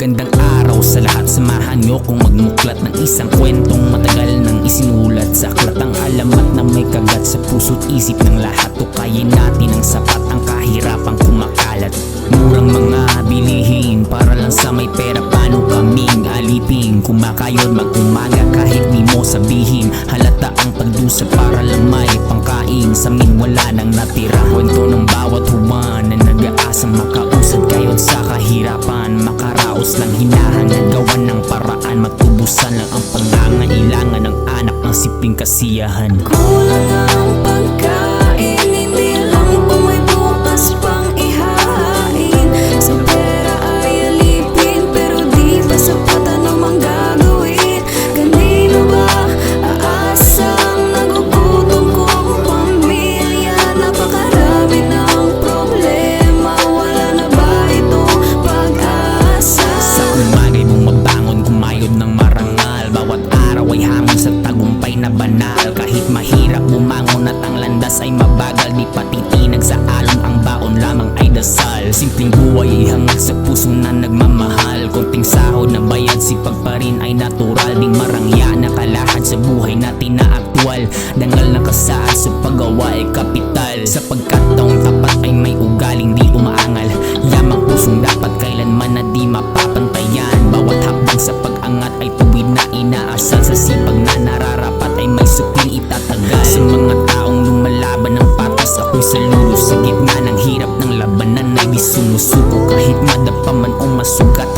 Magandang araw sa lahat, samahan nyo kung magmuklat ng isang kwentong matagal nang isinulat sa aklat. Ang alamat na may kagat sa puso't isip ng lahat. Tukayin natin ang sapat, ang kahirapang kumakalat. Murang mga bilihin para lang sa may pera. Paano kaming alipin? Kumakayon mag-umaga kahit di mo sabihin. Halata ang pagdusa para lang may pangkain. Sa amin wala nang natira. Kwento ng bawat huwan na nag-aasang makausad kayon sa kahirapan. Makaraos lang hinahangad, gawan ng paraan. Magtubusan lang ang pangangailangan ng anak ng siping kasiyahan. Kulang ang pagkain, hindi lang po may bukas pang ihain. Sa pera ay alipin, pero di pa sapat, ano mang gagawin? Kanino ba aasang nagugutom kong pamilya? Napakarami ng problema, wala na ba itong pag-asa? Sa umagay mong mabangon, kumayod ng marangal. Bawat araw ay hamon sa tagumpay na banal. Kahit mahirap bumangon at ang landas ay mabagal, di patitinag sa alon, ang baon lamang ay dasal. Simpleng buhay ay hangad sa puso na nagmamahal. Konting sahod na bayad, sipag pa rin ay natural. Ding marangya na kalahad sa buhay natin na aktwal. Dangal na kasaad sa paggawa ay kapital. Sa pagkataong tapat ay may ugaling di umaangal. Yamang pusong dapat kailanman na di mapapantayan. Bawat hakbang sa pag-angat ay tuwid na inaasal. Sa sipag na nararapat ay may supling itatagal. Sa mga taong lumalaban ng patas, ako'y saludo. Sa gitna ng hirap ng labanan ay di sumusuko. Kahit madapa man o masugat,